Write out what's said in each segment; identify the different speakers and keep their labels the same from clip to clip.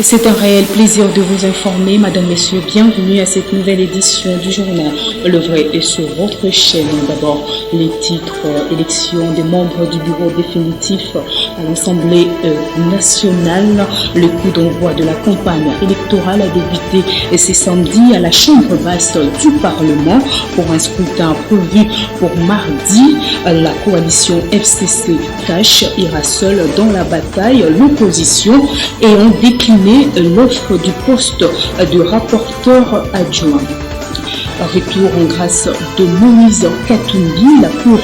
Speaker 1: C'est un réel plaisir de vous informer, Madame, Messieurs, bienvenue à cette nouvelle édition du journal Le Vrai est sur votre chaîne. D'abord, les titres, élection des membres du bureau définitif à l'Assemblée nationale. Le coup d'envoi de la campagne électorale a débuté ce samedi à la Chambre basse du Parlement pour un scrutin prévu pour mardi. La coalition FCC Cash ira seule dans la bataille. L'opposition ayant décliné l'offre du poste de rapporteur adjoint. Retour en grâce de Moïse Katumbi, la Cour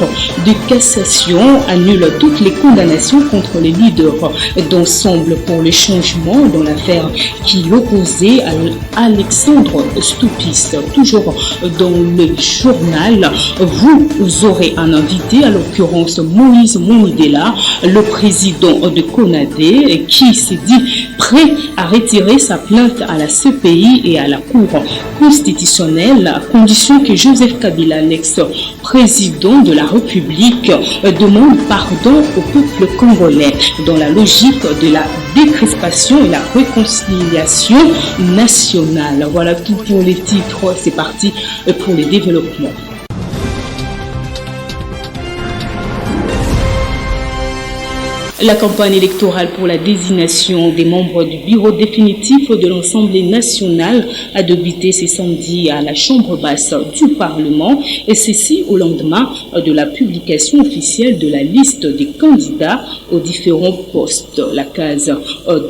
Speaker 1: de cassation annule toutes les condamnations contre les leaders d'ensemble pour le changement dans l'affaire qui l'opposait à Alexandre Stoupis. Toujours dans le journal, vous aurez un invité, à l'occurrence Moïse Moïdela, le président de CONADE, qui s'est dit prêt à retirer sa plainte à la CPI et à la Cour constitutionnelle, à condition que Joseph Kabila, l'ex-président de la République, demande pardon au peuple congolais dans la logique de la décrispation et la réconciliation nationale. Voilà tout pour les titres, c'est parti pour les développements. La campagne électorale pour la désignation des membres du bureau définitif de l'Assemblée nationale a débuté ce samedi à la Chambre basse du Parlement, et ceci au lendemain de la publication officielle de la liste des candidats aux différents postes. La case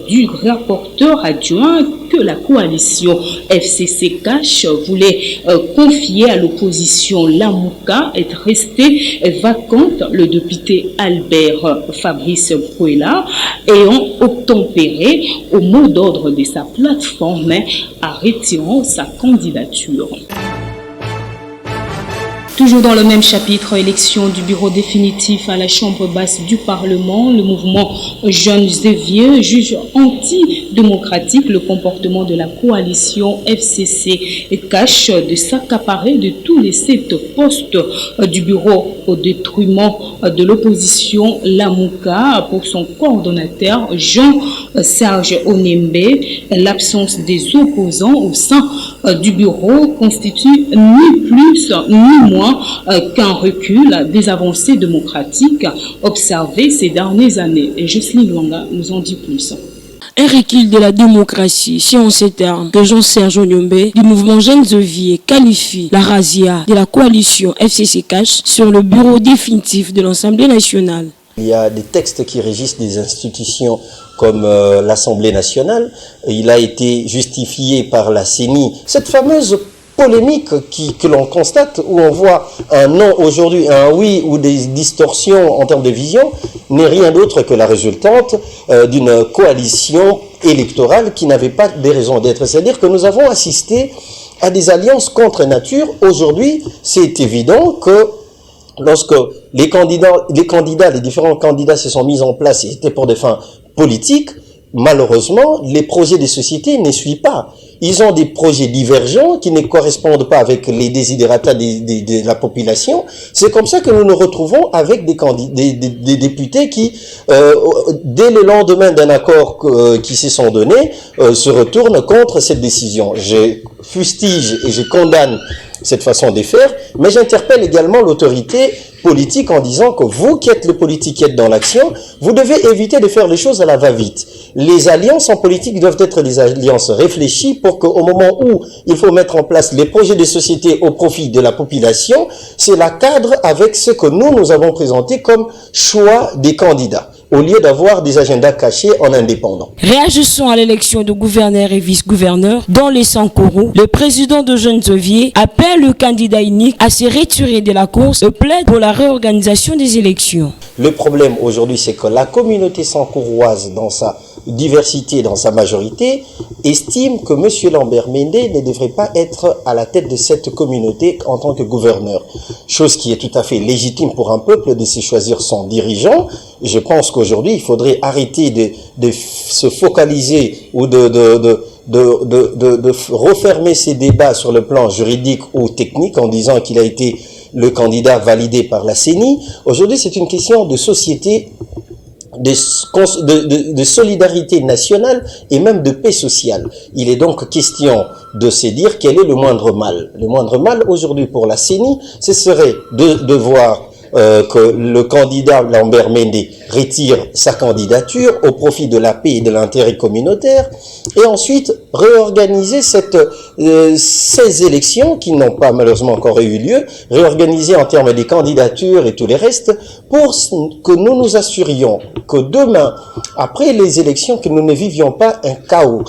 Speaker 1: du rapporteur adjoint que la coalition FCC Cash voulait confier à l'opposition Lamouka est restée vacante. Le député Albert Fabrice Bruela ayant obtempéré au mot d'ordre de sa plateforme en retirant sa candidature. Toujours dans le même chapitre, élection du bureau définitif à la Chambre basse du Parlement, le mouvement Jeunes et Vieux juge antidémocratique le comportement de la coalition FCC Cash de s'accaparer de tous les 7 postes du bureau au détriment de l'opposition Lamouka. Pour son coordonnateur Jean-Serge Onembe, l'absence des opposants au sein du bureau constitue ni plus ni moins qu'un recul des avancées démocratiques observées ces dernières années. Et Jocelyne Luanga nous en dit plus.
Speaker 2: Un recul de la démocratie, c'est en ces termes que Jean-Serge Onyombe du mouvement Jeunes et Vieux qualifie la razzia de la coalition FCC Cash sur le bureau définitif de l'Assemblée nationale.
Speaker 3: Il y a des textes qui régissent des institutions comme l'Assemblée nationale. Il a été justifié par la CENI. Cette fameuse polémique que l'on constate, où on voit un non aujourd'hui, un oui, ou des distorsions en termes de vision, n'est rien d'autre que la résultante d'une coalition électorale qui n'avait pas des raisons d'être. C'est-à-dire que nous avons assisté à des alliances contre nature. Aujourd'hui, c'est évident que lorsque les différents candidats se sont mis en place, c'était pour des fins politiques, malheureusement, les projets des sociétés ne suivent pas. Ils ont des projets divergents qui ne correspondent pas avec les desiderata de la population. C'est comme ça que nous nous retrouvons avec des députés qui, dès le lendemain d'un accord qui se sont donnés, se retournent contre cette décision. Je fustige et je condamne cette façon de faire, mais j'interpelle également l'autorité politique en disant que vous qui êtes le politique, qui êtes dans l'action, vous devez éviter de faire les choses à la va-vite. Les alliances en politique doivent être des alliances réfléchies pour qu'au moment où il faut mettre en place les projets de société au profit de la population, cela cadre avec ce que nous avons présenté comme choix des candidats, au lieu d'avoir des agendas cachés en indépendant.
Speaker 2: Réagissons à l'élection de gouverneur et vice-gouverneur dans les Sankourou. Le président de Jeunes et Vieux appelle le candidat unique à se retirer de la course et plaide pour la réorganisation des élections.
Speaker 3: Le problème aujourd'hui, c'est que la communauté sankouroise, dans sa diversité, dans sa majorité, estime que M. Lambert Mende ne devrait pas être à la tête de cette communauté en tant que gouverneur. Chose qui est tout à fait légitime pour un peuple de se choisir son dirigeant. Je pense qu'aujourd'hui, il faudrait arrêter de se focaliser ou de refermer ces débats sur le plan juridique ou technique en disant qu'il a été le candidat validé par la CENI. Aujourd'hui, c'est une question de société de solidarité nationale et même de paix sociale. Il est donc question de se dire quel est le moindre mal. Le moindre mal aujourd'hui pour la CENI, ce serait de voir que le candidat Lambert Mende retire sa candidature au profit de la paix et de l'intérêt communautaire, et ensuite réorganiser ces élections qui n'ont pas malheureusement encore eu lieu, réorganiser en termes des candidatures et tout les restes, pour que nous nous assurions que demain, après les élections, que nous ne vivions pas un chaos.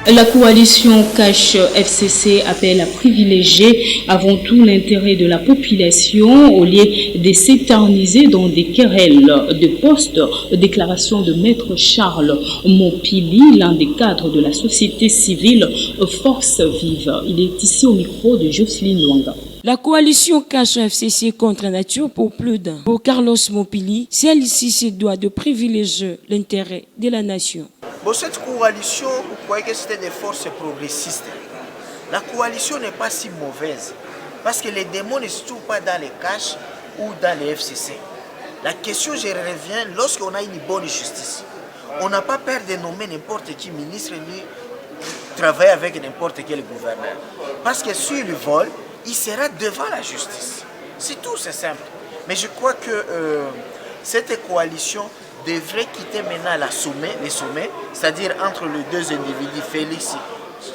Speaker 1: La coalition Cash FCC appelle à privilégier avant tout l'intérêt de la population au lieu de s'éterniser dans des querelles de postes. Déclaration de Maître Charles Montpili, l'un des cadres de la société civile Force Vive. Il est ici au micro de Jocelyne Luanga.
Speaker 2: La coalition Cash FCC contre la nature pour plus d'un. Pour Carlos Montpili, celle-ci se doit de privilégier l'intérêt de la nation.
Speaker 4: Bon, cette coalition, vous croyez que c'était des forces progressistes. La coalition n'est pas si mauvaise parce que les démons ne se trouvent pas dans les Cash ou dans les FCC. La question, je reviens, lorsqu'on a une bonne justice, on n'a pas peur de nommer n'importe qui ministre ni travailler avec n'importe quel gouverneur. Parce que s'il vole, il sera devant la justice. C'est tout, c'est simple. Mais je crois que cette coalition devrait quitter maintenant les sommets, c'est-à-dire entre les deux individus, Félix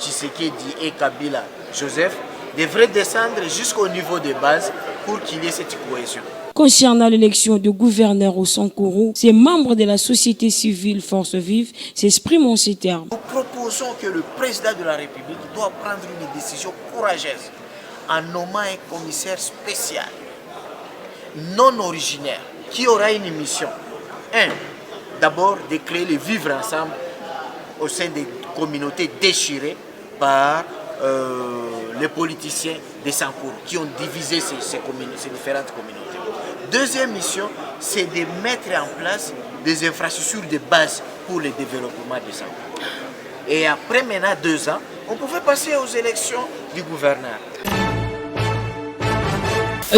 Speaker 4: Tshisekedi et Kabila Joseph, devrait descendre jusqu'au niveau de base pour qu'il y ait cette cohésion.
Speaker 2: Concernant l'élection de gouverneur au Sankuru, ces membres de la société civile Force Vive s'expriment en ces termes.
Speaker 4: Nous proposons que le président de la République doit prendre une décision courageuse en nommant un commissaire spécial, non originaire, qui aura une mission. D'abord de créer le vivre ensemble au sein des communautés déchirées par les politiciens des Sankuru qui ont divisé ces différentes communautés. Deuxième mission, c'est de mettre en place des infrastructures de base pour le développement des Sankuru. Et après maintenant 2 ans, on pouvait passer aux élections du gouverneur.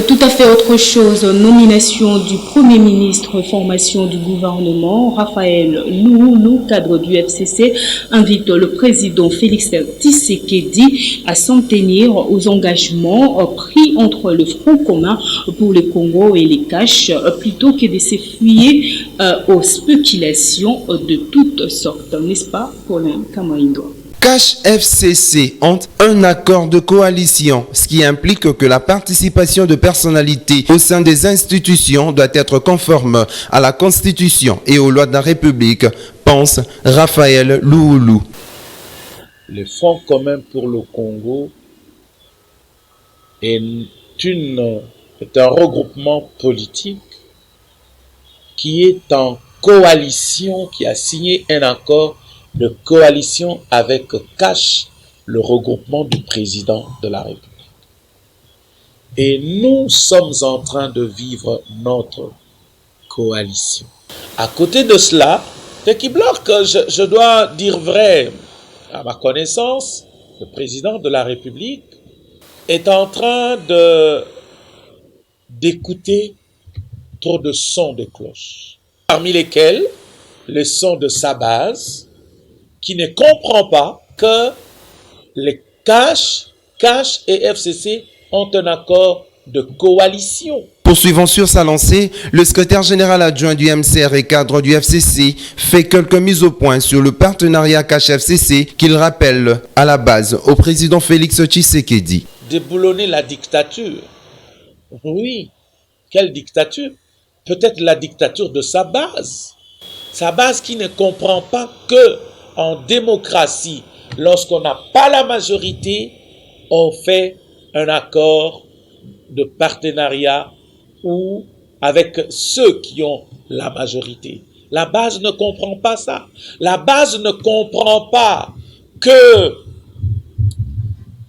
Speaker 1: Tout à fait autre chose, nomination du Premier ministre, formation du gouvernement. Raphaël Lououlou, cadre du FCC, invite le président Félix Tshisekedi à s'en tenir aux engagements pris entre le Front commun pour le Congo et les Cash, plutôt que de se fuyer aux spéculations de toutes sortes, n'est-ce pas, Colin Kamaindo?
Speaker 5: Cash FCC ont un accord de coalition, ce qui implique que la participation de personnalités au sein des institutions doit être conforme à la Constitution et aux lois de la République, pense Raphaël Lououlou.
Speaker 6: Le Front commun pour le Congo est un regroupement politique qui est en coalition, qui a signé un accord de coalition avec Cash, le regroupement du président de la République. Et nous sommes en train de vivre notre coalition. À côté de cela, ce qui bloque, je dois dire vrai, à ma connaissance, le président de la République est en train d'écouter trop de sons de cloche, parmi lesquels le son de sa base, qui ne comprend pas que les Cash et FCC ont un accord de coalition.
Speaker 5: Poursuivant sur sa lancée, le secrétaire général adjoint du MCR et cadre du FCC fait quelques mises au point sur le partenariat Cash-FCC qu'il rappelle à la base au président Félix Tshisekedi.
Speaker 6: Déboulonner la dictature. Oui, quelle dictature? Peut-être la dictature de sa base. Sa base qui ne comprend pas que en démocratie, lorsqu'on n'a pas la majorité, on fait un accord de partenariat ou avec ceux qui ont la majorité. La base ne comprend pas ça. La base ne comprend pas que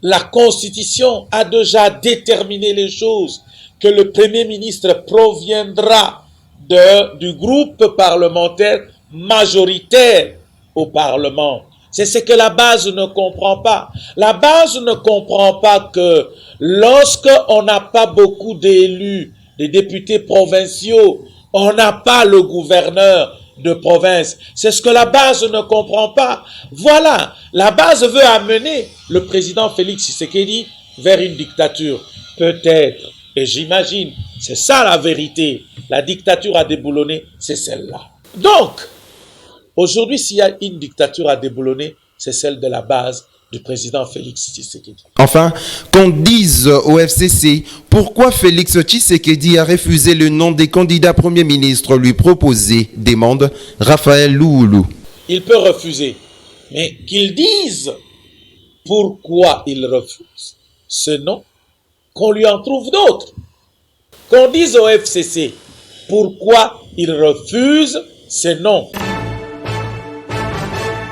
Speaker 6: la Constitution a déjà déterminé les choses, que le Premier ministre proviendra du groupe parlementaire majoritaire au Parlement. C'est ce que la base ne comprend pas. La base ne comprend pas que lorsqu'on n'a pas beaucoup d'élus, des députés provinciaux On n'a pas le gouverneur de province. C'est ce que la base ne comprend pas. Voilà, la base veut amener le président Félix Tshisekedi vers une dictature. Peut-être, et j'imagine, c'est ça la vérité. La dictature à déboulonner, c'est celle-là. Donc, aujourd'hui, s'il y a une dictature à déboulonner, c'est celle de la base du président Félix Tshisekedi.
Speaker 5: Enfin, qu'on dise au FCC pourquoi Félix Tshisekedi a refusé le nom des candidats Premier ministre lui proposés, demande Raphaël Lououlou.
Speaker 6: Il peut refuser, mais qu'il dise pourquoi il refuse ce nom, qu'on lui en trouve d'autres. Qu'on dise au FCC pourquoi il refuse ce nom.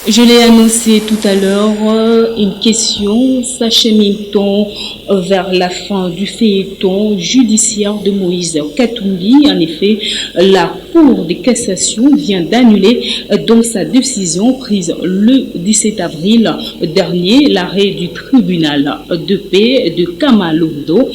Speaker 1: Je l'ai annoncé tout à l'heure, une question s'achemine-t-on vers la fin du feuilleton judiciaire de Moïse Katumbi. En effet, la Cour de cassation vient d'annuler dans sa décision prise le 17 avril dernier l'arrêt du tribunal de paix de Kamalondo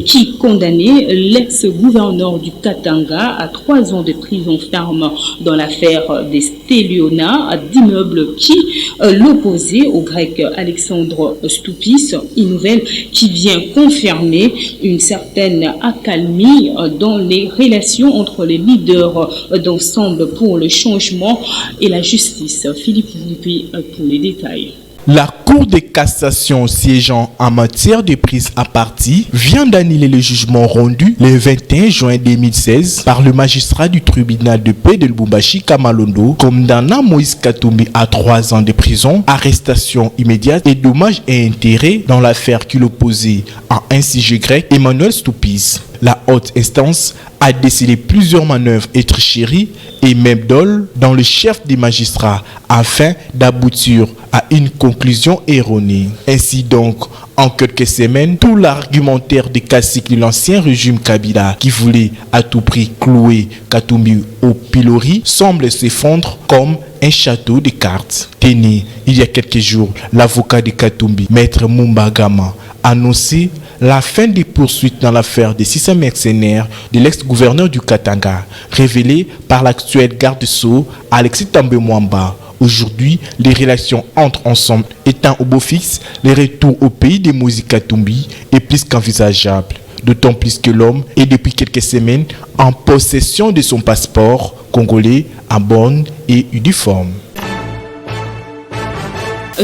Speaker 1: qui condamnait l'ex-gouverneur du Katanga à 3 ans de prison ferme dans l'affaire des Stéliona d'immeubles qui l'opposait au grec Alexandre Stoupis, une nouvelle qui vient confirmer une certaine accalmie dans les relations entre les leaders d'Ensemble pour le changement et la justice. Philippe Vupi pour les détails.
Speaker 7: La Cour de cassation siégeant en matière de prise à partie vient d'annuler le jugement rendu le 21 juin 2016 par le magistrat du tribunal de paix de Lubumbashi Kamalondo condamnant Moïse Katumbi à 3 ans de prison, arrestation immédiate et dommages et intérêts dans l'affaire qui l'opposait à un sujet grec, Emmanuel Stoupis. La haute instance a décidé plusieurs manœuvres et tricheries et même dol dans le chef des magistrats afin d'aboutir à une conclusion erronée. Ainsi donc, en quelques semaines, tout l'argumentaire des caciques de l'ancien régime Kabila qui voulait à tout prix clouer Katumbi au pilori semble s'effondrer comme un château de cartes. Tenez, il y a quelques jours, l'avocat de Katumbi, Maître Mumbagama, annoncé la fin des poursuites dans l'affaire des 600 mercenaires de l'ex-gouverneur du Katanga, révélée par l'actuel garde-sceau Alexis Tambwe Mwamba. Aujourd'hui, les relations entre Ensemble étant au beau fixe, le retour au pays de Moïse Katumbi est plus qu'envisageable. D'autant plus que l'homme est depuis quelques semaines en possession de son passeport congolais en bonne et uniforme.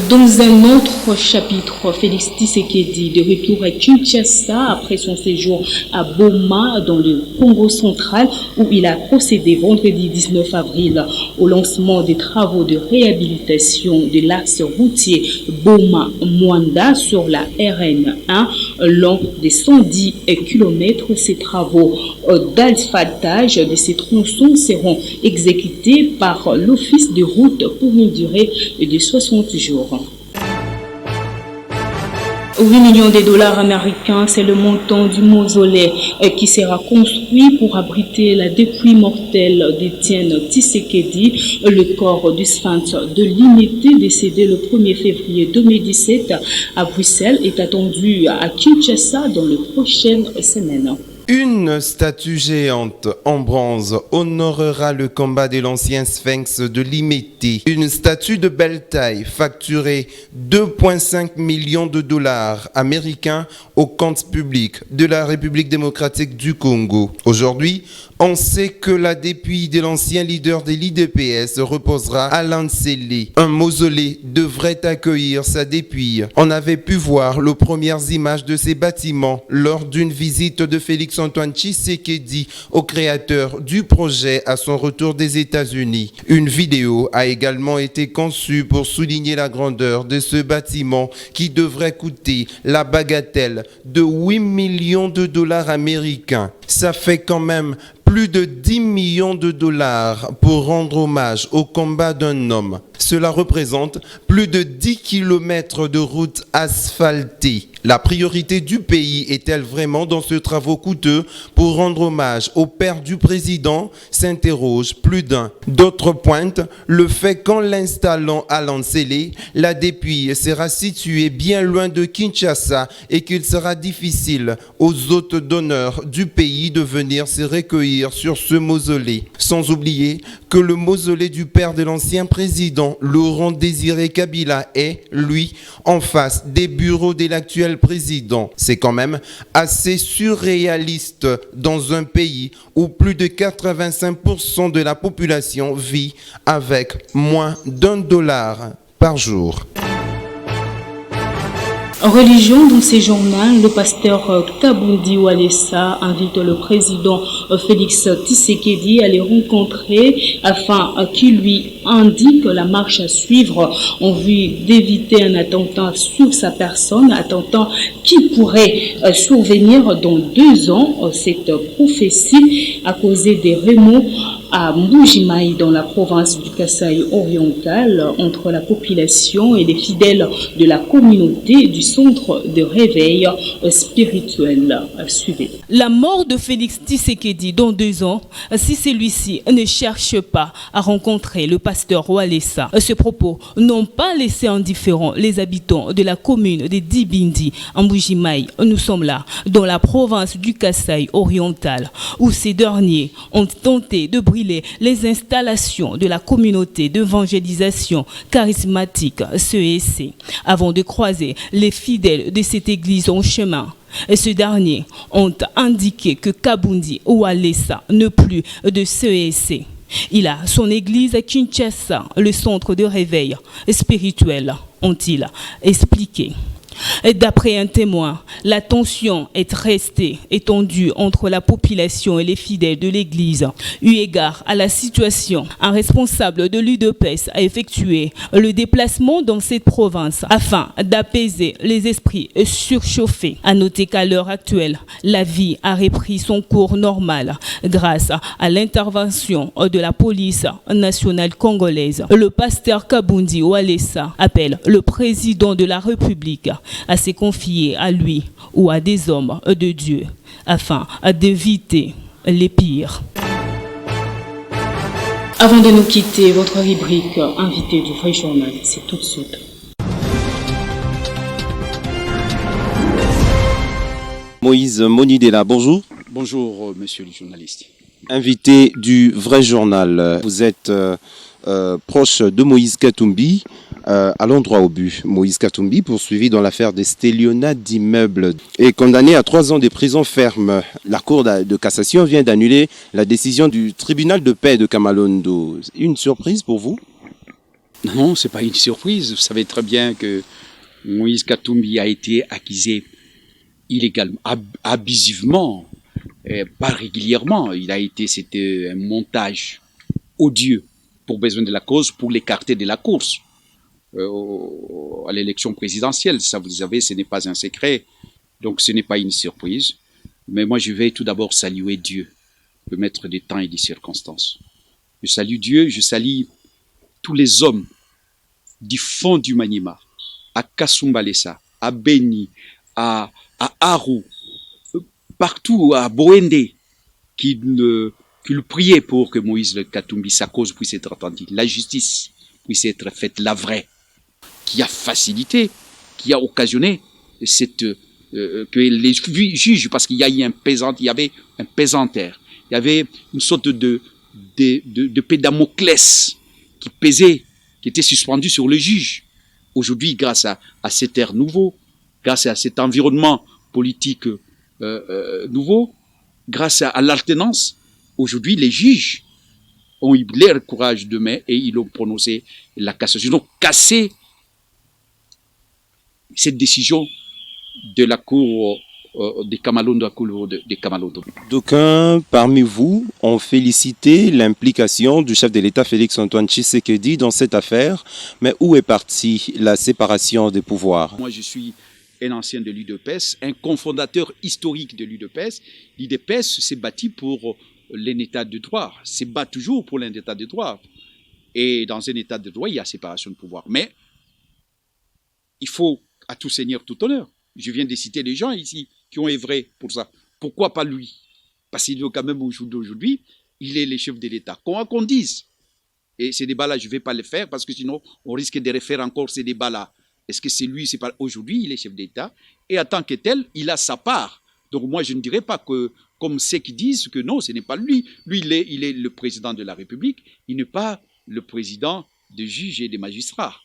Speaker 1: Dans un autre chapitre, Félix Tshisekedi de retour à Kinshasa après son séjour à Boma dans le Congo central où il a procédé vendredi 19 avril au lancement des travaux de réhabilitation de l'axe routier Boma-Mwanda sur la RN1 long de 110 km. Ces travaux d'asphaltage de ces tronçons seront exécutés par l'Office de route pour une durée de 60 jours. 8 millions de dollars américains, c'est le montant du mausolée qui sera construit pour abriter la dépouille mortelle d'Étienne Tshisekedi. Le corps du sphinx de l'unité décédé le 1er février 2017 à Bruxelles est attendu à Kinshasa dans les prochaines semaines.
Speaker 5: Une statue géante en bronze honorera le combat de l'ancien sphinx de Limete. Une statue de belle taille facturée 2,5 millions de dollars américains au compte public de la République démocratique du Congo. Aujourd'hui, on sait que la dépouille de l'ancien leader de l'IDPS reposera à Lancelé. Un mausolée devrait accueillir sa dépouille. On avait pu voir les premières images de ces bâtiments lors d'une visite de Félix-Antoine Tshisekedi au créateur du projet à son retour des États-Unis. Une vidéo a également été conçue pour souligner la grandeur de ce bâtiment qui devrait coûter la bagatelle de 8 millions de dollars américains. Ça fait quand même plus de 10 millions de dollars pour rendre hommage au combat d'un homme. Cela représente plus de 10 km de routes asphaltées. La priorité du pays est-elle vraiment dans ce travaux coûteux pour rendre hommage au père du président, s'interroge plus d'un. D'autres pointent le fait qu'en l'installant à Lansele, la dépouille sera située bien loin de Kinshasa et qu'il sera difficile aux hôtes d'honneur du pays de venir se recueillir sur ce mausolée. Sans oublier que le mausolée du père de l'ancien président, Laurent Désiré Kabila, est, lui, en face des bureaux de l'actuel président. C'est quand même assez surréaliste dans un pays où plus de 85% de la population vit avec moins d'$1 par jour.
Speaker 1: Religion, dans ces journaux, le pasteur Kabundi Walesa invite le président Félix Tshisekedi à les rencontrer afin qu'il lui indique la marche à suivre en vue d'éviter un attentat sur sa personne, attentat qui pourrait survenir dans 2 ans. Cette prophétie a causé des remous à Mbujimayi dans la province du Kasaï oriental entre la population et les fidèles de la communauté du centre de réveil spirituel. Suivez.
Speaker 8: La mort de Félix Tshisekedi dans 2 ans, si celui-ci ne cherche pas à rencontrer le pasteur Walesa. Ces propos n'ont pas laissé indifférents les habitants de la commune de Dibindi, en Mbujimayi. Nous sommes là, dans la province du Kasaï oriental, où ces derniers ont tenté de brûler les installations de la communauté d'évangélisation charismatique CEC avant de croiser les fidèles de cette église en chemin. Et ce dernier ont indiqué que Kabundi Walesa ne plus de CEC. Il a son église à Kinshasa, le centre de réveil spirituel, ont-ils expliqué. D'après un témoin, la tension est restée étendue entre la population et les fidèles de l'église. Eu égard à la situation, un responsable de l'UDPS a effectué le déplacement dans cette province afin d'apaiser les esprits surchauffés. À noter qu'à l'heure actuelle, la vie a repris son cours normal grâce à l'intervention de la police nationale congolaise. Le pasteur Kabundi Walesa appelle le président de la République à se confier à lui ou à des hommes de Dieu afin d'éviter les pires.
Speaker 1: Avant de nous quitter, votre rubrique invité du vrai journal, c'est tout de suite.
Speaker 9: Moïse Monidela, bonjour.
Speaker 10: Bonjour, monsieur le journaliste.
Speaker 9: Invité du vrai journal, vous êtes proche de Moïse Katumbi. Allons droit au but. Moïse Katumbi, poursuivi dans l'affaire des stélionnats d'immeubles et condamné à 3 ans de prison ferme. La Cour de cassation vient d'annuler la décision du tribunal de paix de Kamalondo. Une surprise pour vous?
Speaker 10: Non, ce n'est pas une surprise. Vous savez très bien que Moïse Katumbi a été accusé illégalement, abusivement, pas régulièrement. C'était un montage odieux pour besoin de la cause, pour l'écarter de la course. À l'élection présidentielle, ça vous le savez, ce n'est pas un secret, donc ce n'est pas une surprise. Mais moi je vais tout d'abord saluer Dieu, le maître des temps et des circonstances. Je salue Dieu, je salue tous les hommes du fond du Maniema, à Kasumbalesa, à Beni, à Aru, partout, à Boende, qui le priaient pour que Moïse Katumbi, sa cause puisse être entendue, la justice puisse être faite, la vraie, qui a facilité, qui a occasionné que les juges, parce qu'il y avait un pesanteur, il y avait une sorte de épée Damoclès qui pesait, qui était suspendue sur le juge. Aujourd'hui, grâce à cet air nouveau, grâce à cet environnement politique nouveau, grâce à l'alternance, aujourd'hui les juges ont eu leur courage de main et ils ont prononcé la cassation. Ils ont cassé cette décision de la Cour de Kamalondo, de Kamalondo.
Speaker 9: D'aucuns parmi vous ont félicité l'implication du chef de l'État Félix-Antoine Tshisekedi dans cette affaire, mais où est partie la séparation des pouvoirs?
Speaker 10: Moi, je suis un ancien de l'UDPS, un cofondateur historique de l'UDPS. L'UDPS s'est bâti pour l'État de droit, se bat toujours pour l'État de droit. Et dans un état de droit, il y a séparation de pouvoir. Mais il faut à tout seigneur tout honneur. Je viens de citer des gens ici qui ont œuvré pour ça. Pourquoi pas lui? Parce qu'il est quand même aujourd'hui, il est le chef de l'État. Qu'on dise. Et ces débats-là, je ne vais pas les faire parce que sinon, on risque de refaire encore ces débats-là. Est-ce que c'est lui, c'est pas... Aujourd'hui, il est chef d'État. Et en tant que tel, il a sa part. Donc moi, je ne dirais pas que, comme ceux qui disent que non, ce n'est pas lui. Lui, il est le président de la République. Il n'est pas le président des juges et des magistrats.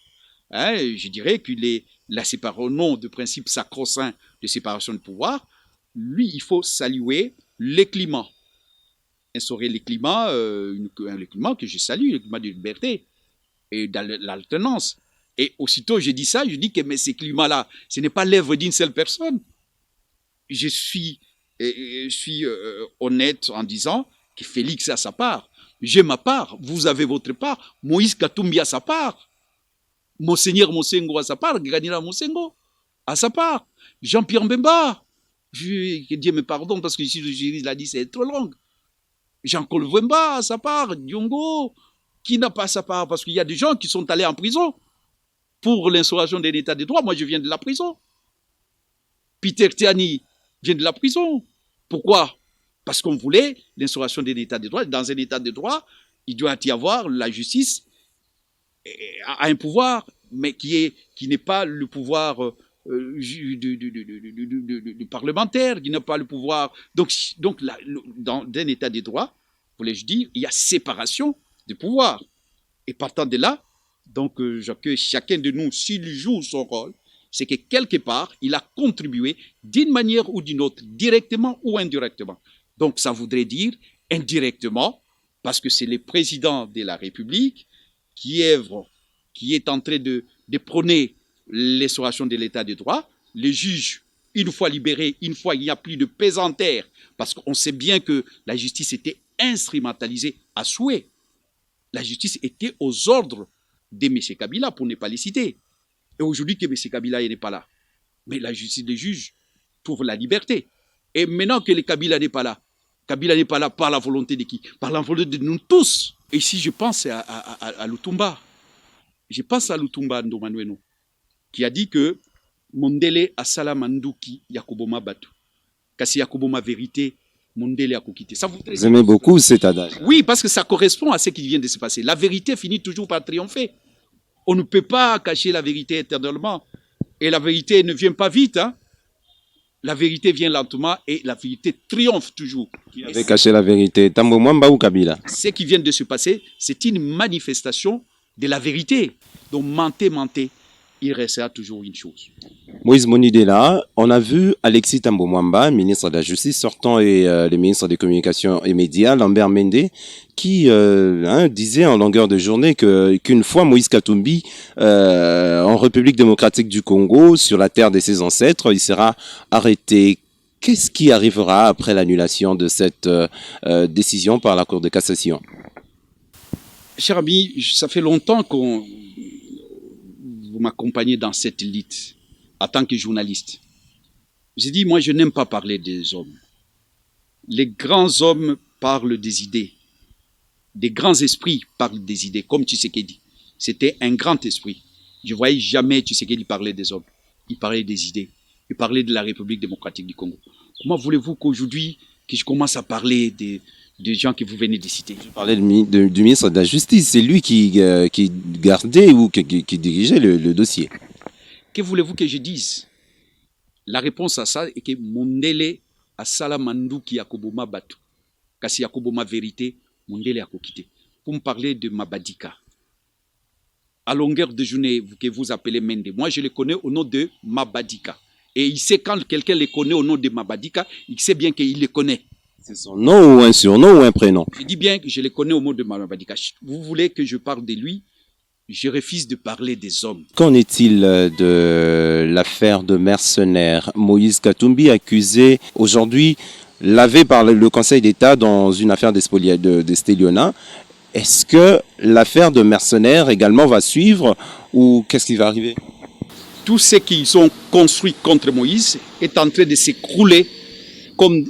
Speaker 10: Hein, je dirais qu'il est la séparation, au nom de principe sacro-saint de séparation de pouvoir. Lui, il faut saluer les climats. Instaurer les climats, le climat que je salue, le climat de liberté et de l'alternance. Et aussitôt je dis ça, je dis que mais ces climats-là, ce n'est pas l'œuvre d'une seule personne. Je suis honnête en disant que Félix a sa part. J'ai ma part, vous avez votre part, Moïse Katumbi a sa part, Monseigneur Monsengo a sa part, Granira Monsengo a sa part, Jean-Pierre Mbemba, que Dieu me pardonne parce que ici le jury l'a dit, c'est trop long. Jean-Claude Wemba a sa part, Diongo, qui n'a pas sa part parce qu'il y a des gens qui sont allés en prison pour l'instauration d'un état de droit. Moi, je viens de la prison. Peter Tiani vient de la prison. Pourquoi? Parce qu'on voulait l'instauration d'un état de droit. Dans un état de droit, il doit y avoir la justice a un pouvoir, mais qui n'est pas le pouvoir du parlementaire, qui n'a pas le pouvoir. Donc dans un état de droit, voulais-je dire, il y a séparation des pouvoirs. Et partant de là, donc j'accueille chacun de nous, s'il joue son rôle, c'est que quelque part, il a contribué d'une manière ou d'une autre, directement ou indirectement. Donc ça voudrait dire indirectement, parce que c'est le président de la République qui est en train de prôner l'instauration de l'état de droit. Les juges, une fois libérés, une fois il n'y a plus de pesanteur, parce qu'on sait bien que la justice était instrumentalisée à souhait. La justice était aux ordres de M. Kabila, pour ne pas les citer. Et aujourd'hui que M. Kabila n'est pas là, mais la justice des juges trouve la liberté. Et maintenant que le Kabila n'est pas là par la volonté de qui? Par la volonté de nous tous. Et si je pense à Lutumba, je pense à Lutumba Ndomanueno, qui a dit que Mondele asala manduki yakoboma batu. Kasi yakoboma vérité, Mondele a quitté.
Speaker 9: Vous aimez beaucoup cet adage?
Speaker 10: Oui, parce que ça correspond à ce qui vient de se passer. La vérité finit toujours par triompher. On ne peut pas cacher la vérité éternellement. Et la vérité ne vient pas vite. Hein? La vérité vient lentement et la vérité triomphe toujours.
Speaker 9: Qui avait caché la vérité? Tambo Mwamba ou Kabila?
Speaker 10: Ce qui vient de se passer, c'est une manifestation de la vérité. Donc mentez, il restera toujours une chose.
Speaker 9: Moïse Monidela, on a vu Alexis Tambo Mwamba, ministre de la Justice sortant, et le ministre des Communications et Médias, Lambert Mende, qui disait en longueur de journée qu'une fois Moïse Katumbi en République démocratique du Congo, sur la terre de ses ancêtres, il sera arrêté. Qu'est-ce qui arrivera après l'annulation de cette décision par la Cour de cassation?
Speaker 10: Cher ami, ça fait longtemps vous m'accompagnez dans cette lutte en tant que journaliste. J'ai dit, moi, je n'aime pas parler des hommes. Les grands hommes parlent des idées. Des grands esprits parlent des idées, comme Tshisekedi. C'était un grand esprit. Je ne voyais jamais Tshisekedi parler des hommes. Il parlait des idées. Il parlait de la République démocratique du Congo. Comment voulez-vous qu'aujourd'hui, que je commence à parler des gens que vous venez de citer?
Speaker 9: Je parlais du ministre de la Justice. C'est lui qui gardait ou qui dirigeait le dossier.
Speaker 10: Que voulez-vous que je dise? La réponse à ça est que Mondele asala manduki yakoboma batu. Kasi yakoboma vérité, Mondele akokite. Pour me parler de Mabadika. À longueur de journée, que vous appelez Mende, moi je le connais au nom de Mabadika. Et il sait quand quelqu'un le connaît au nom de Mabadika, il sait bien qu'il le connaît.
Speaker 9: C'est son nom ou un surnom ou un prénom?
Speaker 10: Je dis bien que je le connais au nom de Mabadika. Vous voulez que je parle de lui? Je refuse de parler des hommes.
Speaker 9: Qu'en est-il de l'affaire de mercenaires? Moïse Katumbi accusé aujourd'hui, lavé par le Conseil d'État dans une affaire d'Esteliona. Est-ce que l'affaire de mercenaires également va suivre ou qu'est-ce qui va arriver?
Speaker 10: Tout ce qu'ils ont construit contre Moïse est en train de s'écrouler comme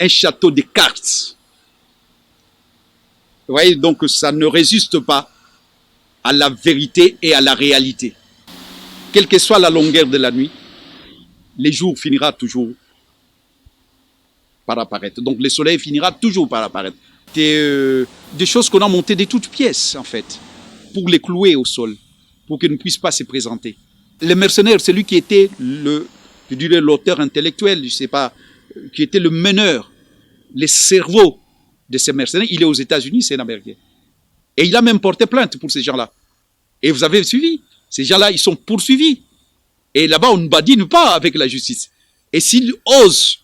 Speaker 10: un château de cartes. Vous voyez, donc ça ne résiste pas à la vérité et à la réalité. Quelle que soit la longueur de la nuit, les jours finira toujours par apparaître. Donc le soleil finira toujours par apparaître. Des choses qu'on a montées de toutes pièces, en fait, pour les clouer au sol, pour qu'ils ne puissent pas se présenter. Le mercenaire, c'est lui qui était l'auteur intellectuel, je sais pas, qui était le meneur, le cerveau de ces mercenaires. Il est aux États-Unis, c'est un Américain. Et il a même porté plainte pour ces gens-là. Et vous avez suivi. Ces gens-là, ils sont poursuivis. Et là-bas, on ne badine pas avec la justice. Et s'ils osent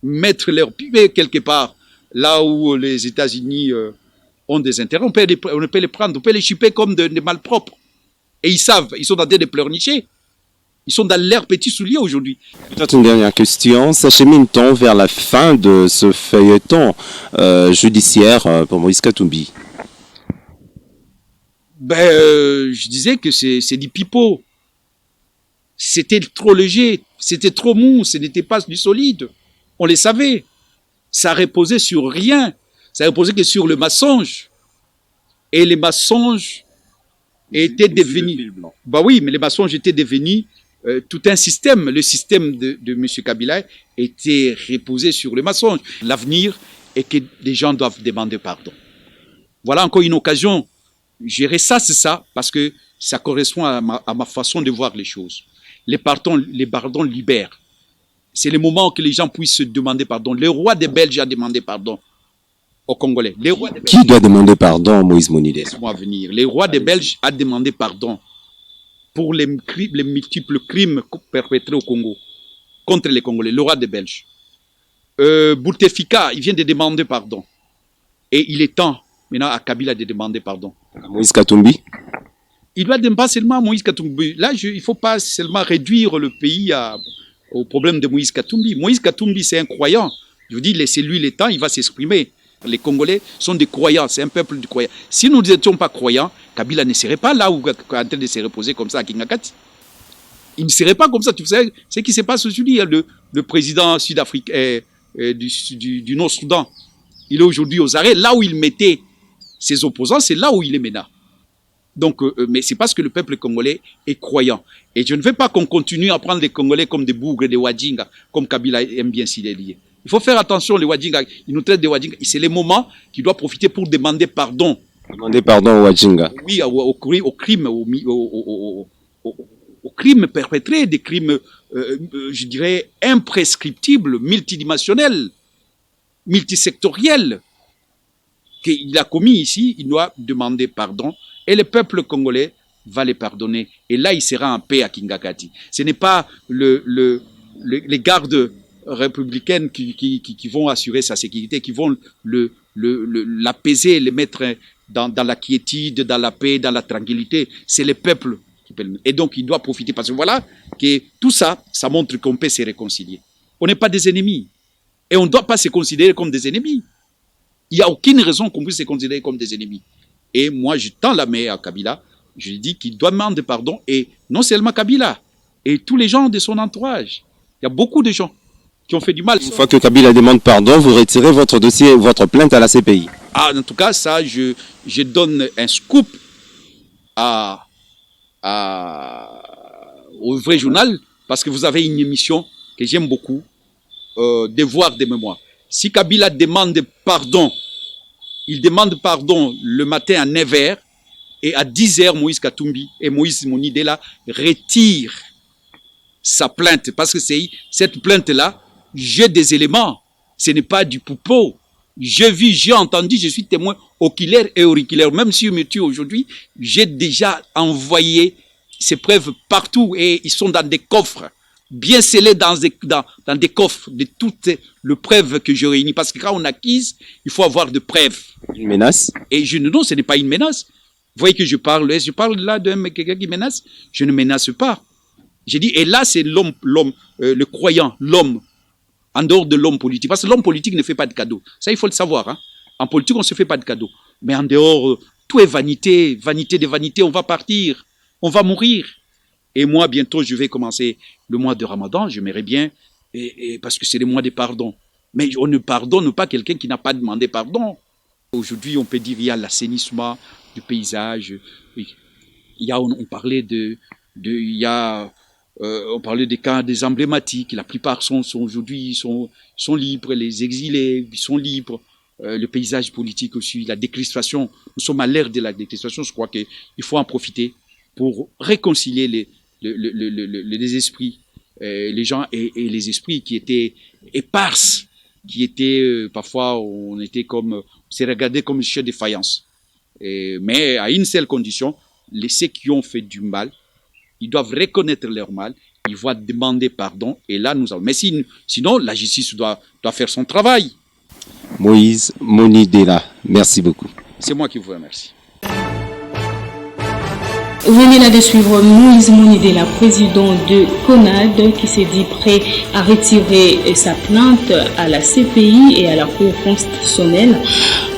Speaker 10: mettre leur pied quelque part, là où les États-Unis ont des intérêts, on peut les prendre, on peut les chipper comme des malpropres. Et ils savent, ils sont en train de pleurnicher. Ils sont dans leurs petits souliers aujourd'hui.
Speaker 9: Peut-être une dernière question. S'achemine-t-on vers la fin de ce feuilleton judiciaire pour Moïse Katumbi?
Speaker 10: Je disais que c'est du pipeau. C'était trop léger, c'était trop mou, ce n'était pas du solide. On les savait. Ça reposait sur rien. Ça reposait que sur le mensonge. Et les mensonges étaient devenus... Bah oui, mais les mensonges étaient devenus tout un système. Le système de M. Kabila était reposé sur le mensonge. L'avenir est que les gens doivent demander pardon. Voilà encore une occasion. Gérer ça, c'est ça, parce que ça correspond à ma façon de voir les choses. Les pardons libèrent. C'est le moment que les gens puissent se demander pardon. Le roi des Belges a demandé pardon aux Congolais.
Speaker 9: Qui doit demander pardon, Moïse Monide?
Speaker 10: Laisse-moi venir. Le roi des Belges a demandé pardon pour les multiples crimes perpétrés au Congo contre les Congolais. Le roi des Belges. Bouteflika, il vient de demander pardon. Et il est temps maintenant à Kabila de demander pardon.
Speaker 9: Moïse Katumbi?
Speaker 10: Il doit pas seulement à Moïse Katumbi. Là, il ne faut pas seulement réduire le pays au problème de Moïse Katumbi. Moïse Katumbi, c'est un croyant. Je vous dis, laissez-lui le temps, il va s'exprimer. Les Congolais sont des croyants, c'est un peuple de croyants. Si nous n'étions pas croyants, Kabila ne serait pas là où en train de se reposer comme ça à Kingakati. Il ne serait pas comme ça. Tu sais ce qui se passe aujourd'hui. Le président sud-africain du Nord-Soudan, il est aujourd'hui aux arrêts. Là où il mettait ses opposants, c'est là où il est maintenant. Donc, mais c'est parce que le peuple congolais est croyant. Et je ne veux pas qu'on continue à prendre les Congolais comme des bougres, des Wadjinga, comme Kabila aime bien s'y lier. Il faut faire attention, les Wadjinga, ils nous traitent de Wadjinga. C'est le moment qu'il doit profiter pour demander pardon.
Speaker 9: Demander pardon aux Wadjinga.
Speaker 10: Oui, aux crimes perpétrés, des crimes, je dirais, imprescriptibles, multidimensionnels, multisectoriels, qu'il a commis ici. Il doit demander pardon. Et le peuple congolais va les pardonner. Et là, il sera en paix à Kingakati. Ce n'est pas les gardes républicaines qui vont assurer sa sécurité, qui vont l'apaiser, le mettre dans la quiétude, dans la paix, dans la tranquillité. C'est le peuple qui peut. Et donc, il doit profiter. Parce que voilà, que tout ça, ça montre qu'on peut se réconcilier. On n'est pas des ennemis. Et on ne doit pas se considérer comme des ennemis. Il n'y a aucune raison qu'on puisse se considérer comme des ennemis. Et moi, je tends la main à Kabila. Je lui dis qu'il doit demander pardon. Et non seulement Kabila, et tous les gens de son entourage. Il y a beaucoup de gens qui ont fait du mal.
Speaker 9: Une fois que Kabila demande pardon, vous retirez votre dossier, votre plainte à la CPI.
Speaker 10: Ah, en tout cas, ça, je donne un scoop au vrai journal, parce que vous avez une émission que j'aime beaucoup, Devoir de mémoire. Si Kabila demande pardon, il demande pardon le matin à 9h, et à 10h, Moïse Katumbi et Moïse Monidela retirent sa plainte. Parce que cette plainte-là, j'ai des éléments. Ce n'est pas du poupeau. J'ai vu, j'ai entendu, je suis témoin oculaire et auriculaire. Même si on me tue aujourd'hui, j'ai déjà envoyé ces preuves partout. Et ils sont dans des coffres, bien scellés dans des coffres de toutes les preuves que je réunis. Parce que quand on acquise, il faut avoir de preuves.
Speaker 9: Une menace?
Speaker 10: Et non, ce n'est pas une menace. Vous voyez que je parle là de quelqu'un qui menace. Je ne menace pas. J'ai dit, et là, c'est l'homme, le croyant, l'homme, en dehors de l'homme politique. Parce que l'homme politique ne fait pas de cadeaux. Ça, il faut le savoir. Hein. En politique, on ne se fait pas de cadeaux. Mais en dehors, tout est vanité, vanité de vanité. On va partir, on va mourir. Et moi, bientôt, je vais commencer le mois de Ramadan. J'aimerais bien, parce que c'est le mois des pardons. Mais on ne pardonne pas quelqu'un qui n'a pas demandé pardon. Aujourd'hui, on peut dire qu'il y a l'assainissement du paysage. On parlait on parlait des cas des emblématiques. La plupart sont aujourd'hui sont libres. Les exilés sont libres. Le paysage politique aussi, la décrispation. Nous sommes à l'ère de la décrispation. Je crois qu'il faut en profiter pour réconcilier les esprits, les gens et les esprits qui étaient éparses, qui étaient parfois on s'est regardé comme une chef de faïence. Mais à une seule condition, ceux qui ont fait du mal, ils doivent reconnaître leur mal, ils vont demander pardon, et là nous allons. Mais sinon, la justice doit faire son travail.
Speaker 9: Moïse Monidela, merci beaucoup.
Speaker 10: C'est moi qui vous remercie.
Speaker 1: Vous venez là de suivre Moïse Monidela, président de CONAD, qui s'est dit prêt à retirer sa plainte à la CPI et à la Cour constitutionnelle,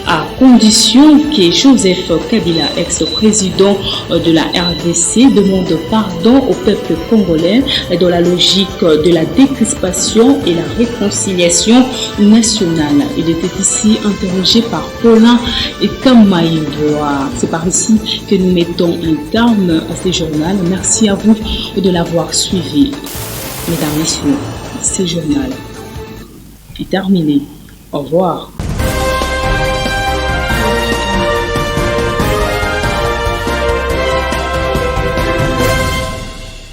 Speaker 1: à condition que Joseph Kabila, ex-président de la RDC, demande pardon au peuple congolais dans la logique de la décrispation et la réconciliation nationale. Il était ici interrogé par Paulin et Kamaïdoa. C'est par ici que nous mettons un terme à ce journal. Merci à vous de l'avoir suivi. Mesdames, Messieurs, ce journal est terminé. Au revoir.